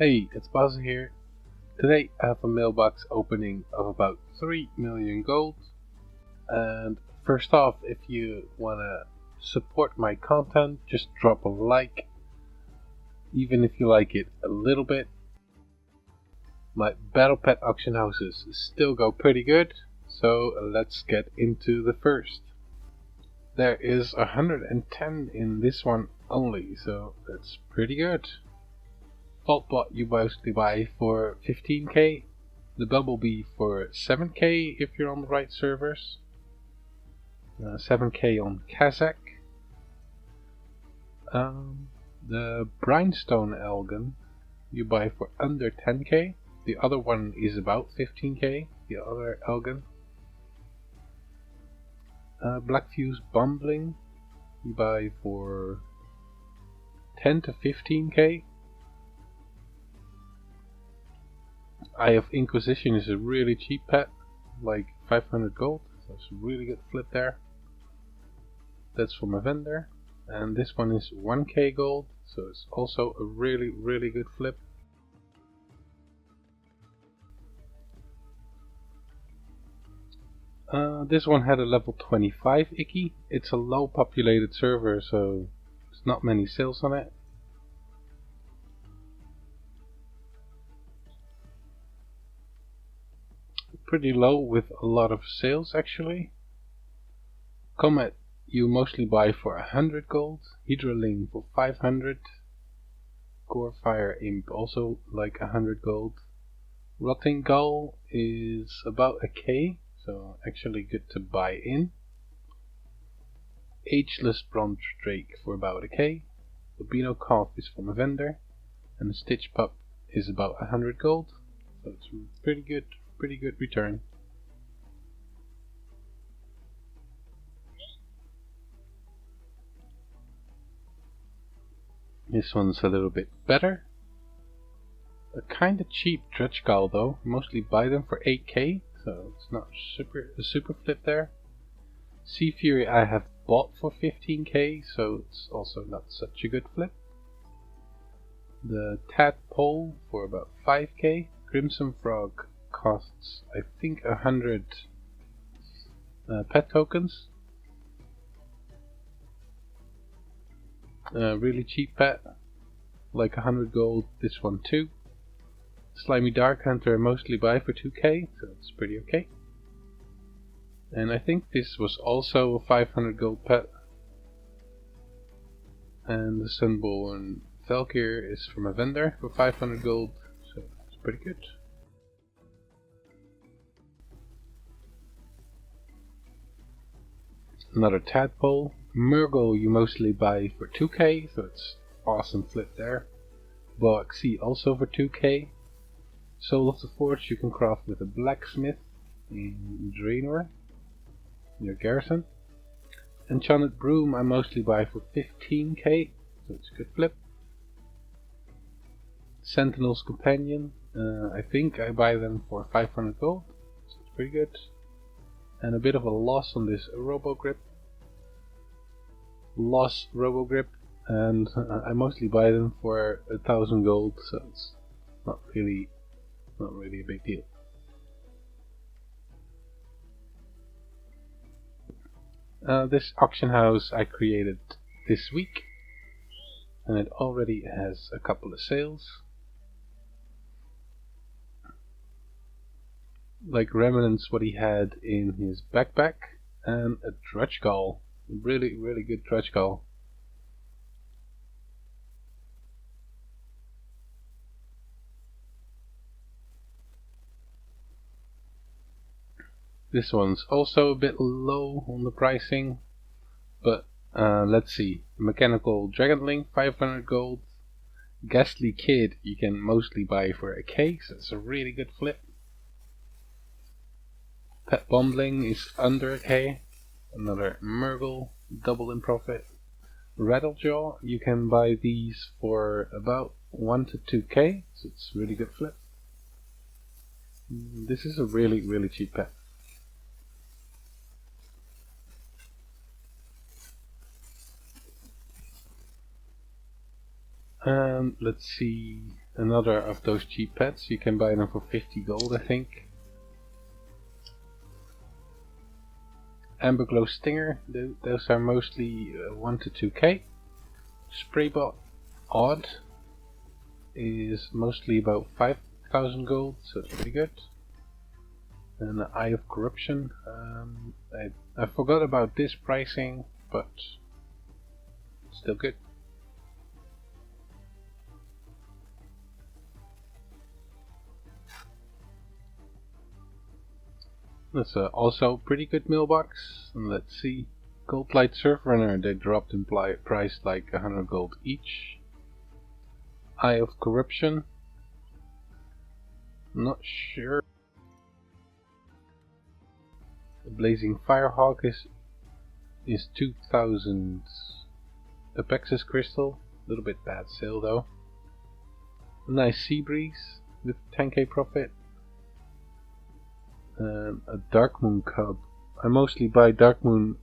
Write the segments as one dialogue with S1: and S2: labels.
S1: Hey, it's Buzz here. Today I have a mailbox opening of about 3 million gold. And first off, if you wanna support my content, just drop a like. Even if you like it a little bit. My battle pet auction houses still go pretty good, so let's get into the first. There is 110 in this one only, so that's pretty good. Faultbot you mostly buy for 15k, the Bumblebee for 7k if you're on the right servers, 7k on Kazakh, the Brimstone Elgin you buy for under 10k, the other one is about 15k, the other Elgin. Blackfuse Bumbling you buy for 10 to 15k. Eye of Inquisition is a really cheap pet, like 500 gold, so it's a really good flip there. That's from a vendor, and this one is 1k gold, so it's also a really good flip. This one had a level 25 Icky. It's a low populated server, so there's not many sales on it. Pretty low with a lot of sales actually. Comet you mostly buy for 100 gold, Hydraling for 500, Gorefire Imp also like 100 gold. Rotting Gull is about a k, so actually good to buy in. Ageless Bronze Drake for about a k. Albino Calf is from a vendor, and the Stitch Pup is about 100 gold, so it's pretty good return. This one's a little bit better. A kinda cheap Dredgegal though, mostly buy them for 8k, so it's not a super flip there. Sea Fury I have bought for 15k, so it's also not such a good flip. The Tadpole for about 5k. Crimson Frog costs I think 100 pet tokens. Really cheap pet, like 100 gold, this one too. Slimy Dark Hunter I mostly buy for 2k, so it's pretty okay. And I think this was also a 500 gold pet. And the Sunborn Valkyr is from a vendor for 500 gold, so it's pretty good. Another Tadpole. Murgle you mostly buy for 2k, so it's awesome flip there. Boac Sea also for 2k. Soul of the Forge you can craft with a blacksmith in Draenor, near Garrison. Enchanted Broom I mostly buy for 15k, so it's a good flip. Sentinel's Companion, I think I buy them for 500 gold, so it's pretty good. And a bit of a loss on this Robogrip. And I mostly buy them for 1000 gold, so it's not really a big deal. This auction house I created this week, and it already has a couple of sales. Like Remnants what he had in his backpack, and a Dredgegal. Really good Dredgegal. This one's also a bit low on the pricing, but let's see. Mechanical Dragonling 500 gold. Ghastly Kid you can mostly buy for a k, so it's a really good flip. Pet Bumbling is under a k. Another Murgle, double in profit. Rattlejaw, you can buy these for about 1 to 2k, so it's a really good flip. This is a really cheap pet. Let's see, Another of those cheap pets, you can buy them for 50 gold I think. Amberglow Stinger, those are mostly 1 to 2k. Spraybot Odd is mostly about 5,000 gold, so it's pretty good. And the Eye of Corruption, I forgot about this pricing, but still good. That's also a pretty good mailbox. And let's see. Goldlight Surfrunner, they dropped in price like 100 gold each. Eye of Corruption, not sure. The Blazing Firehawk is 2000 Apexis Crystal, a little bit bad sale though. A nice Sea Breeze with 10k profit. A Dark Moon Cub. I mostly buy Dark Moon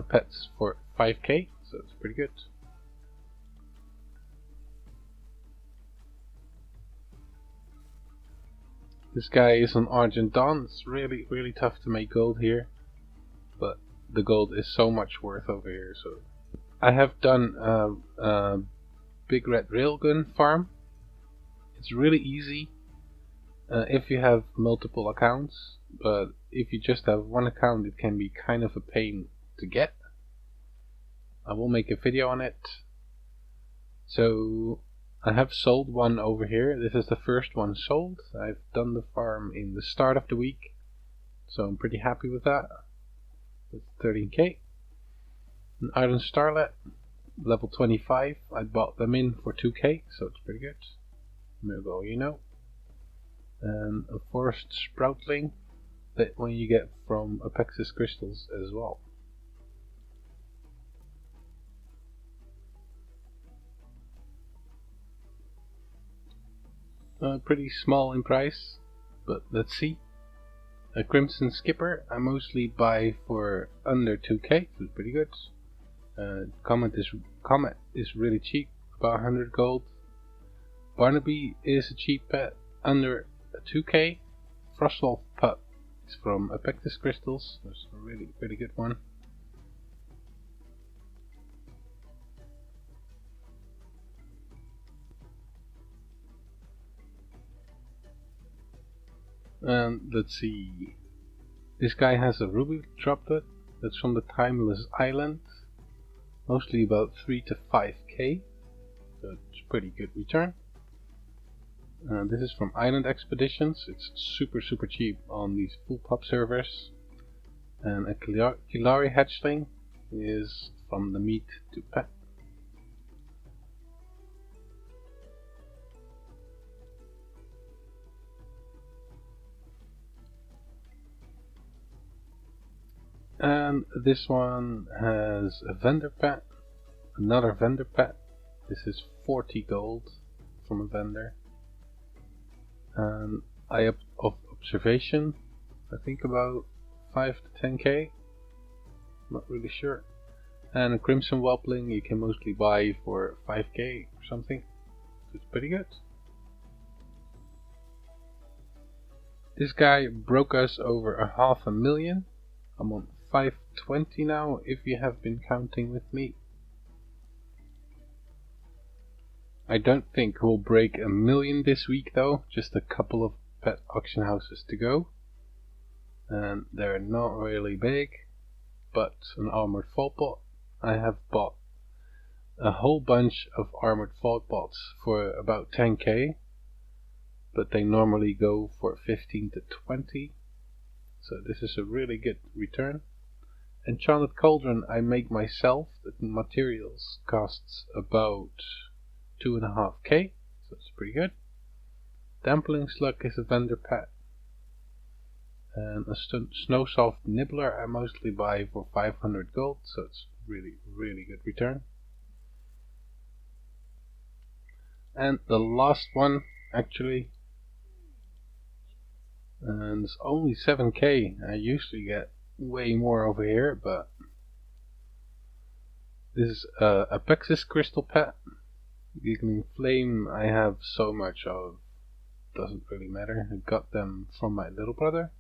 S1: pets for 5k, so it's pretty good. This guy is on Argent Dawn. It's really tough to make gold here, but the gold is so much worth over here. So I have done a Big Red Railgun farm. It's really easy if you have multiple accounts, but if you just have one account it can be kind of a pain to get. I will make a video on it. So I have sold one over here. This is the first one sold. I've done the farm in the start of the week, so I'm pretty happy with that. It's 13k. An Iron Starlet, level 25. I bought them in for 2k, so it's pretty good. There go, you know. And a Forest Sproutling, that one you get from Apexis crystals as well. Pretty small in price, but let's see. A Crimson Skipper I mostly buy for under 2k, so it's pretty good. Comet is really cheap, about 100 gold. Barnaby is a cheap pet, under 2k. Frostwolf Pup is from Apexis crystals, that's a really good one. And let's see, this guy has a ruby droplet that's from the Timeless Island, mostly about 3 to 5k, so it's a pretty good return. This is from Island Expeditions. It's super cheap on these full pop servers. And a Kilari hatchling is from the Meat to Pet. And this one has a vendor pet, another vendor pet. This is 40 gold from a vendor. And Eye of Observation, I think about 5 to 10k, not really sure. And a Crimson Whelpling you can mostly buy for 5k or something, so it's pretty good. This guy broke us over 500,000. I'm on 520 now, if you have been counting with me. I don't think we'll break 1 million this week though, just a couple of pet auction houses to go. And they're not really big, but an Armored Faultbot. I have bought a whole bunch of Armored Faultbots for about 10k, but they normally go for 15 to 20. So this is a really good return. Enchanted Cauldron I make myself. The materials costs about 2.5k, so it's pretty good. Dampling Slug is a vendor pet. And a Snowsoft Nibbler I mostly buy for 500 gold, so it's really good return. And the last one actually, and it's only 7k. I usually get way more over here, but this is a Apexis crystal pet. Giggling Flame I have so much of, doesn't really matter. I got them from my little brother.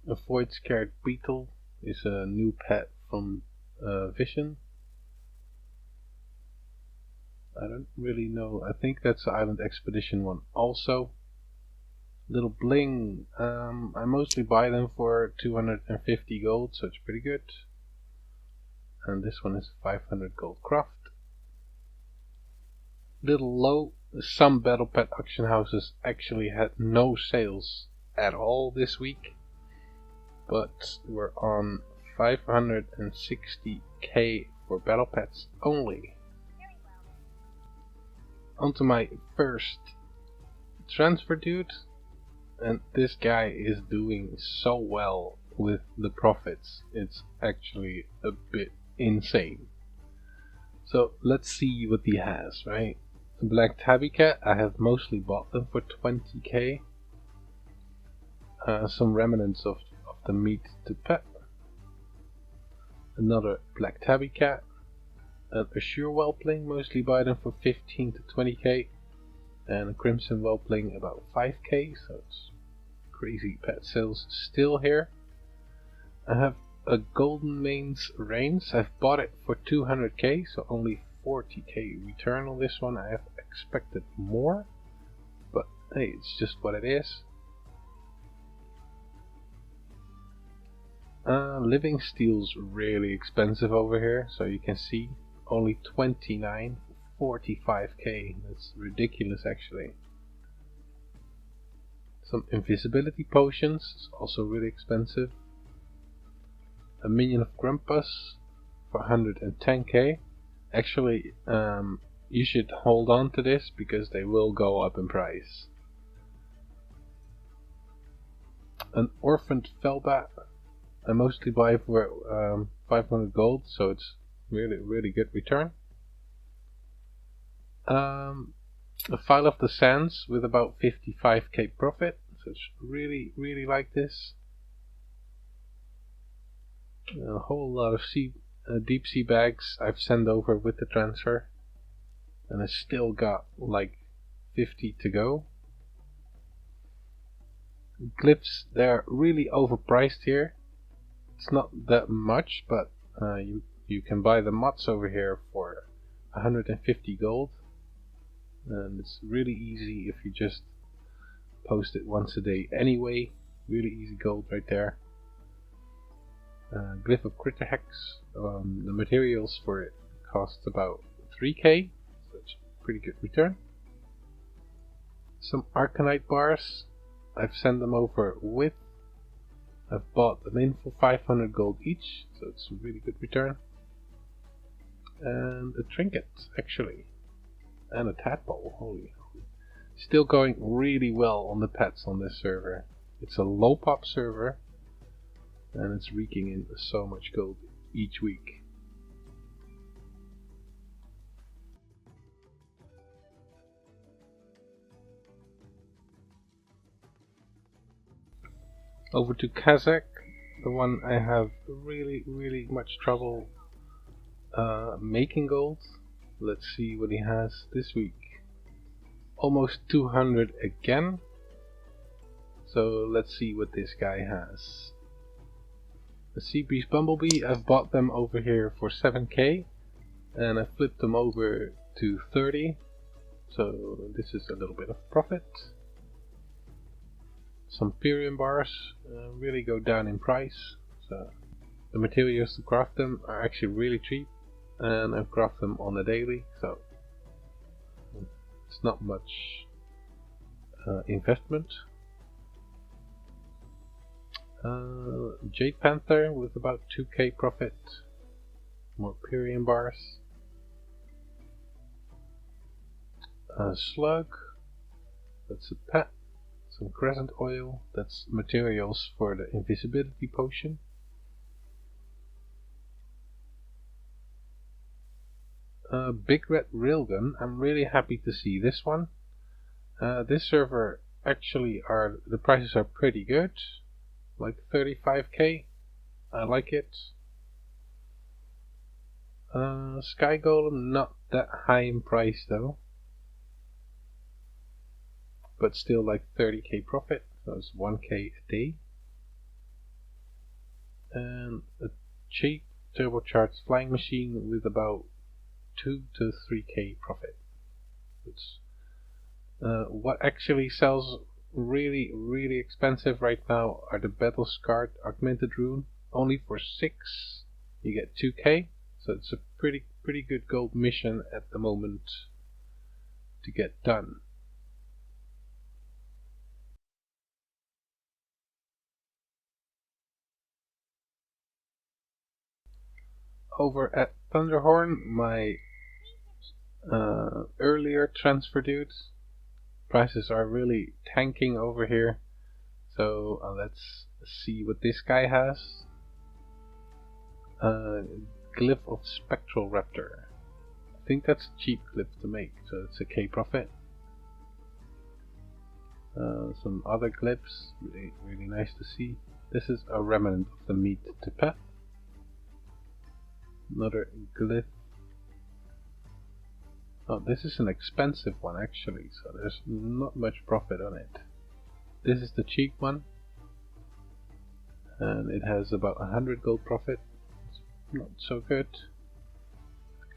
S1: Avoid Scared Beetle is a new pet from Vision. I don't really know. I think that's the Island Expedition one also. Little Bling, I mostly buy them for 250 gold, so it's pretty good. And this one is 500 gold craft. Little Low, some battle pet auction houses actually had no sales at all this week, but we're on 560k for battle pets only. Onto my first transfer dude, and this guy is doing so well with the profits, it's actually a bit insane. So let's see what he has, right? The Black Tabby Cat, I have mostly bought them for 20k. Some remnants of the meat to pet. Another Black Tabby Cat. And a Sure Whelpling, mostly buy them for 15 to 20k. And a Crimson Whelpling about 5k, so it's crazy pet sales still here. I have a Golden Mane's Reigns, I've bought it for 200k, so only 40k return on this one. I have expected more, but hey, it's just what it is. Living Steel's really expensive over here, so you can see only 29, 45k. That's ridiculous actually. Some invisibility potions is also really expensive. A minion of Grumpus for 110k. Actually, you should hold on to this because they will go up in price. An Orphaned Felbat. I mostly buy for 500 gold, so it's really good return. A File of the Sands with about 55k profit, so it's really like this. A whole lot of deep sea bags I've sent over with the transfer, and I still got like 50 to go. Glyphs, they're really overpriced here. It's not that much, but you can buy the mods over here for 150 gold, and it's really easy if you just post it once a day anyway. Really easy gold right there. Glyph of Critter Hex, the materials for it cost about 3k, so it's a pretty good return. Some Arcanite bars, I've sent them over with. I've bought them in for 500 gold each, so it's a really good return. And a trinket, actually. And a tadpole, holy. Still going really well on the pets on this server. It's a low pop server, and it's raking in so much gold each week. Over to Kazakh, the one I have really much trouble making gold. Let's see what he has this week. Almost 200 again. So let's see what this guy has. The Sea Breeze Bumblebee, I've bought them over here for 7k, and I flipped them over to 30, so this is a little bit of profit. Some Pyrium bars really go down in price, so the materials to craft them are actually really cheap, and I've crafted them on a daily, so it's not much investment. Jade Panther with about 2k profit. More Pyrium bars. Slug, that's a pet. Some Crescent Oil, that's materials for the invisibility potion. Big Red Railgun, I'm really happy to see this one. This server actually the prices are pretty good. Like 35k, I like it. Sky Golem, not that high in price though, but still like 30k profit, so it's 1k a day. And a cheap turbocharged flying machine with about 2 to 3k profit. It's, what actually sells really expensive right now are the battle scarred augmented rune. Only for 6 you get 2k, so it's a pretty good gold mission at the moment to get done. Over at Thunderhorn, my earlier transfer dudes, prices are really tanking over here. So let's see what this guy has. Glyph of Spectral Raptor. I think that's a cheap glyph to make, so it's a K profit. Some other glyphs, really nice to see. This is a remnant of the meat to pet. Another glyph. Oh, this is an expensive one actually, so there's not much profit on it. This is the cheap one, and it has about 100 gold profit. It's not so good.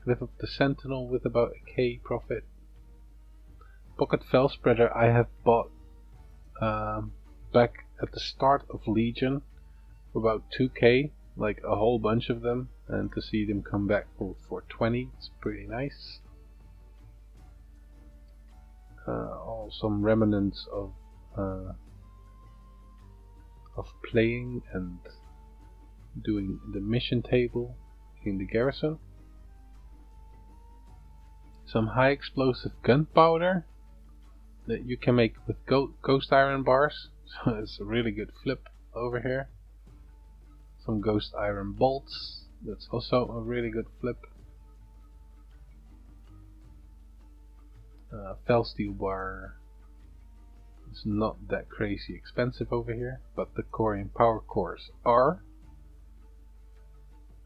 S1: Glyph of the Sentinel with about a K profit. Pocket Fell Spreader I have bought back at the start of Legion for about 2k, like a whole bunch of them, and to see them come back for 20, it's pretty nice. All some remnants of playing and doing the mission table in the garrison. Some high explosive gunpowder that you can make with ghost iron bars, so it's a really good flip over here. Some ghost iron bolts, that's also a really good flip. Fell steel bar is not that crazy expensive over here, but the Corian power cores are.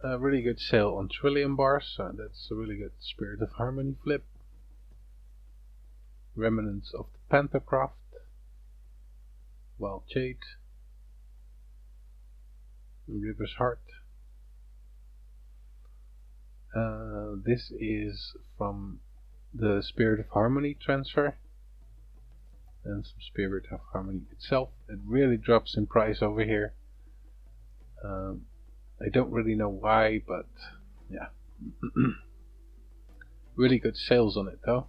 S1: A really good sale on trillium bars, so that's a really good Spirit of Harmony flip. Remnants of the Panthercraft, Wild Jade, River's Heart. This is from the Spirit of Harmony transfer, and some Spirit of Harmony itself. It really drops in price over here. I don't really know why, but yeah. Really good sales on it though.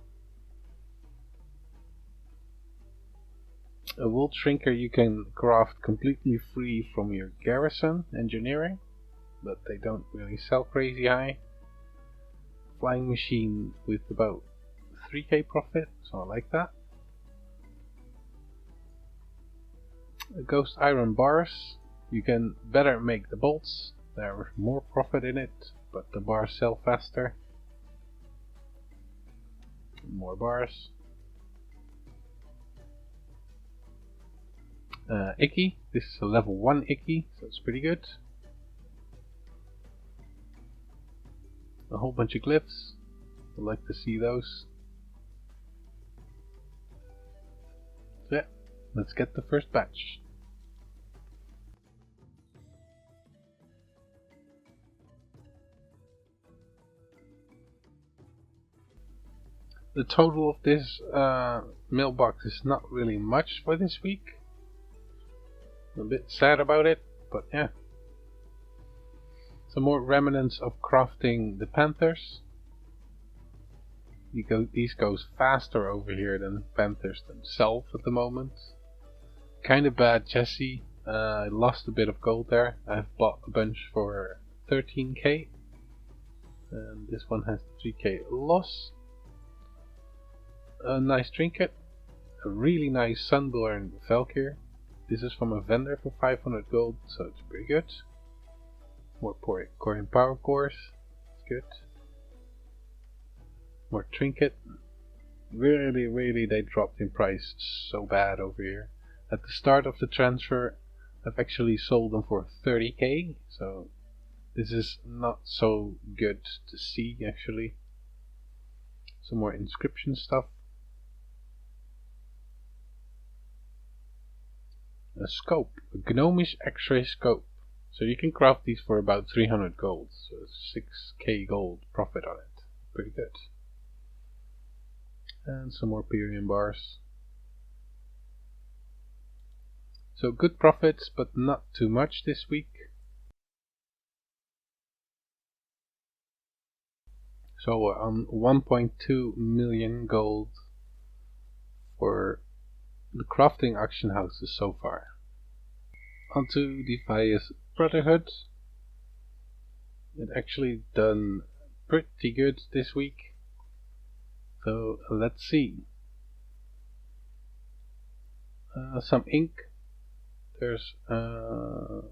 S1: A Wool Shrinker you can craft completely free from your garrison engineering, but they don't really sell crazy high. Flying machine with about 3k profit, so I like that. Ghost iron bars, you can better make the bolts, there's more profit in it, but the bars sell faster. More bars. Icky, this is a level 1 Icky, so it's pretty good. A whole bunch of glyphs, I'd like to see those. So yeah, let's get the first batch. The total of this mailbox is not really much for this week. I'm a bit sad about it, but yeah. Some more remnants of crafting the Panthers. These goes faster over here than Panthers themselves at the moment. Kinda bad Jesse. I lost a bit of gold there. I've bought a bunch for 13k. And this one has 3k loss. A nice trinket. A really nice Sunborn Valkyr. This is from a vendor for 500 gold, so it's pretty good. More Corian power cores. It's good. More trinket. Really they dropped in price so bad over here. At the start of the transfer I've actually sold them for 30k, so This is not so good to see actually. Some more inscription stuff. A scope, a gnomish X-ray scope. So you can craft these for about 300 gold. So 6k gold profit on it. Pretty good. And some more Pyrian bars. So good profits, but not too much this week. So we're on 1.2 million gold for the crafting auction houses so far. Onto Defias Brotherhood. It actually done pretty good this week. So let's see. Some ink. There's not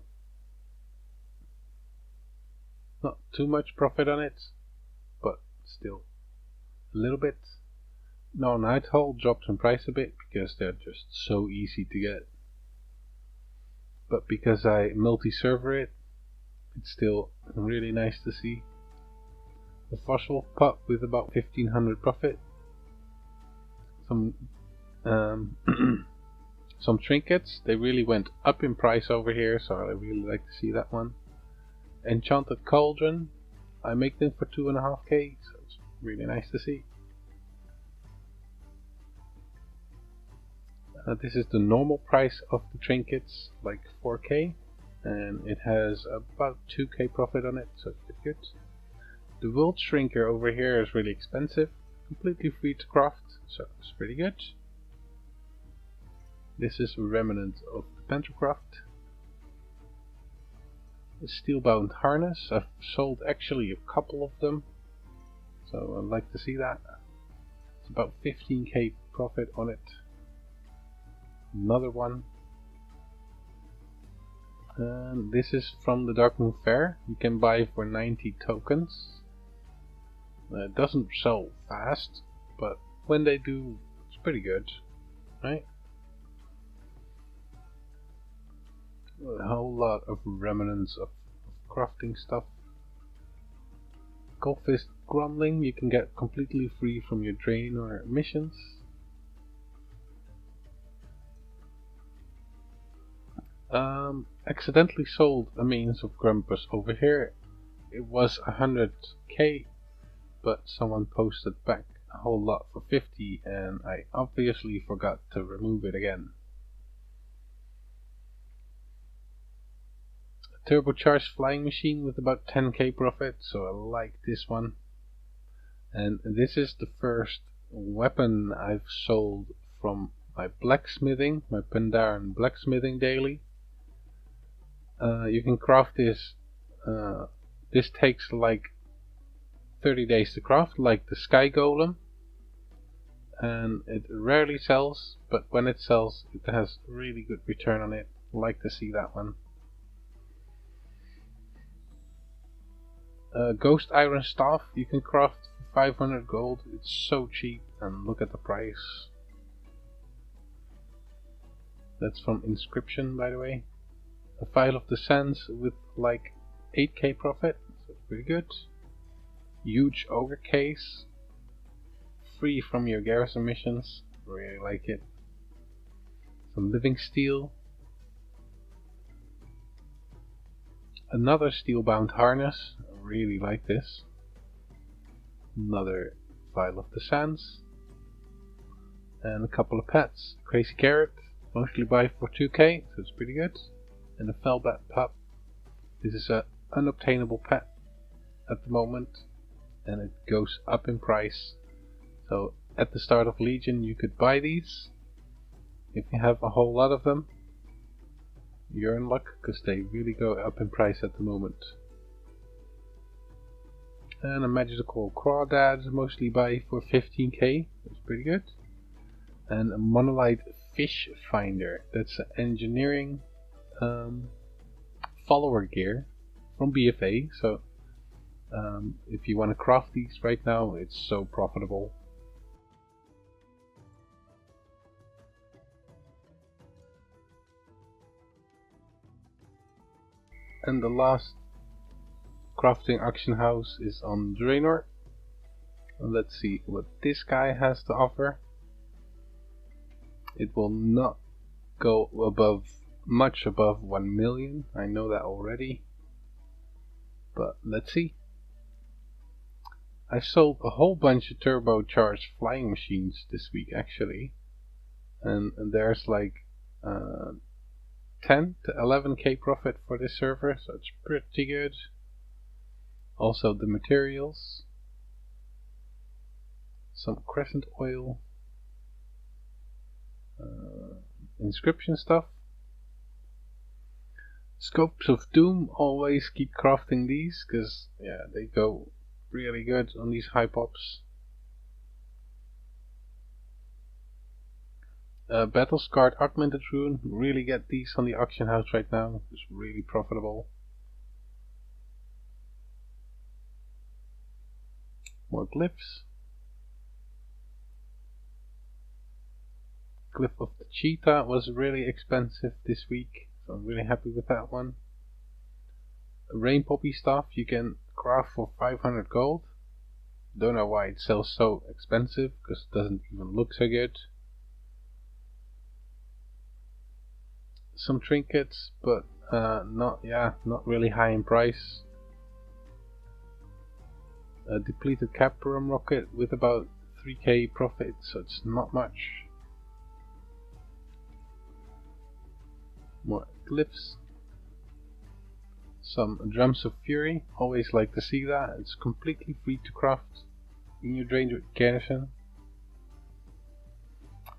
S1: too much profit on it, but still a little bit. No, Nighthole dropped in price a bit because they're just so easy to get. But because I multi-server it, it's still really nice to see. The fossil pot with about 1500 profit. Some some trinkets, they really went up in price over here, so I really like to see that one. Enchanted Cauldron, I make them for 2.5k, so it's really nice to see. This is the normal price of the trinkets, like 4k, and it has about 2k profit on it, so it's good. The World Shrinker over here is really expensive, completely free to craft, so it's pretty good. This is a remnant of the Pentacraft. The Steelbound Harness, I've sold actually a couple of them, so I'd like to see that. It's about 15k profit on it. Another one. And this is from the Darkmoon Fair. You can buy for 90 tokens. It doesn't sell fast, but when they do, it's pretty good, right? A whole lot of remnants of crafting stuff. Goldfist Grumbling, you can get completely free from your drain or missions. Accidentally sold a means of Grumpus over here. It was 100k, but someone posted back a whole lot for 50 and I obviously forgot to remove it again. A turbocharged flying machine with about 10k profit, so I like this one. And this is the first weapon I've sold from my blacksmithing, my Pandaren blacksmithing daily. You can craft this. This takes like 30 days to craft, like the Sky Golem, and it rarely sells, but when it sells it has really good return on it. I like to see that one. Ghost Iron Staff, you can craft for 500 gold, it's so cheap, and look at the price. That's from Inscription, by the way. A File of the Sands with like 8k profit, so it's pretty good. Huge Ogre Case, free from your garrison missions, really like it. Some Living Steel. Another Steelbound Harness, I really like this. Another File of the Sands. And a couple of pets. Crazy Carrot, mostly buy for 2k, so it's pretty good. And a Fellbat Pup. This is an unobtainable pet at the moment, and it goes up in price. So at the start of Legion you could buy these. If you have a whole lot of them, you're in luck, because they really go up in price at the moment. And a magical crawdad, mostly buy for 15k, that's pretty good. And a monolite fish finder, that's an engineering follower gear from BFA. So if you want to craft these right now, it's so profitable. And the last crafting auction house is on Draenor. Let's see what this guy has to offer. It will not go much above 1 million, I know that already. But let's see. I sold a whole bunch of turbocharged flying machines this week actually. And there's like 10 to 11k profit for this server, so it's pretty good. Also the materials. Some crescent oil. Inscription stuff. Scopes of Doom, always keep crafting these, because yeah, they go really good on these high pops. Battle Scarred Augmented Rune, really get these on the auction house right now, it's really profitable. More glyphs. Glyph of the Cheetah was really expensive this week, so I'm really happy with that one. Rain Poppy stuff you can craft for 500 gold. Don't know why it sells so expensive, because it doesn't even look so good. Some trinkets, but not really high in price. A depleted Caprum rocket with about 3k profit, so it's not much. More glyphs. Some Drums of Fury, always like to see that. It's completely free to craft in your Draenor garrison.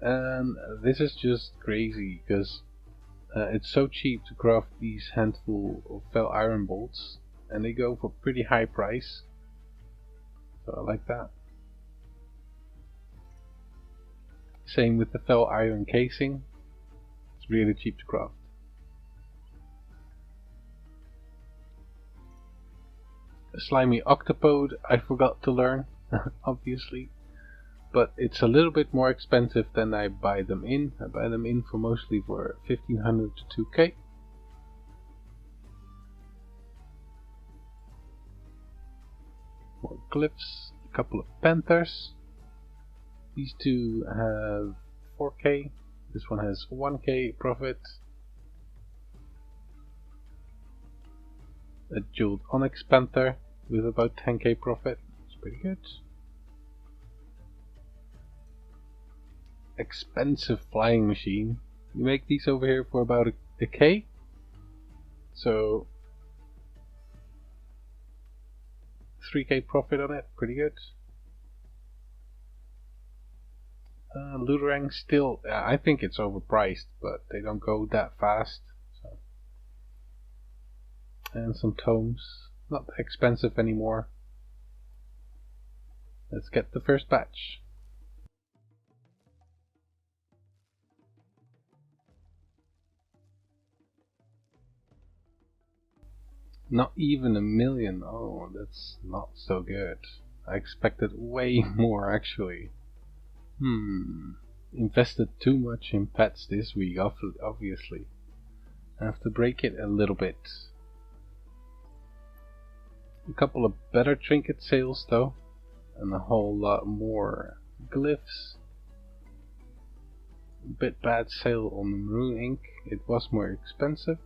S1: And this is just crazy because it's so cheap to craft these handful of Fel Iron bolts, and they go for pretty high price. So I like that. Same with the Fel Iron casing. It's really cheap to craft. A slimy octopode I forgot to learn, obviously, but it's a little bit more expensive than I buy them in. I buy them in for mostly for 1500 to 2k. More glyphs, a couple of panthers. These two have 4k, this one has 1k profit. A jeweled onyx panther with about 10k profit. It's pretty good. Expensive flying machine. You make these over here for about a k. So 3k profit on it. Pretty good. Looterang still, I think it's overpriced, but they don't go that fast. So. And some tomes. Not that expensive anymore. Let's get the first batch. Not even 1 million. Oh, that's not so good. I expected way more actually. Invested too much in pets this week, obviously. I have to break it a little bit. A couple of better trinket sales though, and a whole lot more glyphs. A bit bad sale on the maroon ink, it was more expensive.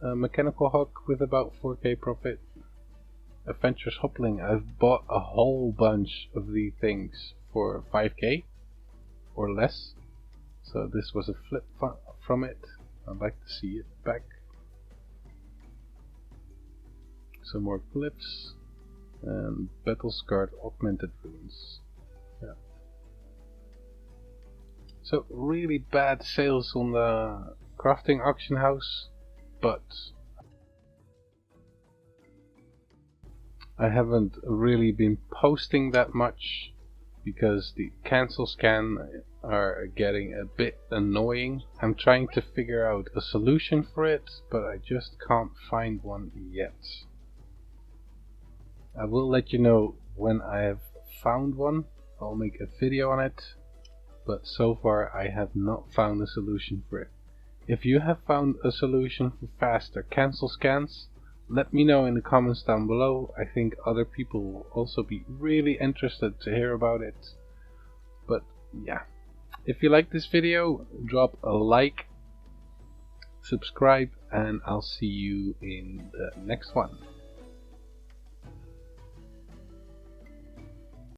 S1: A mechanical hawk with about 4k profit. Adventurous Hopling, I've bought a whole bunch of these things for 5k or less, so this was a flip from it. I'd like to see it back. Some more glyphs and Battle Scarred Augmented Runes. Yeah. So really bad sales on the crafting auction house, but I haven't really been posting that much because the cancel scan are getting a bit annoying. I'm trying to figure out a solution for it, but I just can't find one yet. I will let you know when I have found one. I'll make a video on it, but so far I have not found a solution for it. If you have found a solution for faster cancel scans, let me know in the comments down below. I think other people will also be really interested to hear about it. But yeah, if you like this video, drop a like, subscribe, and I'll see you in the next one.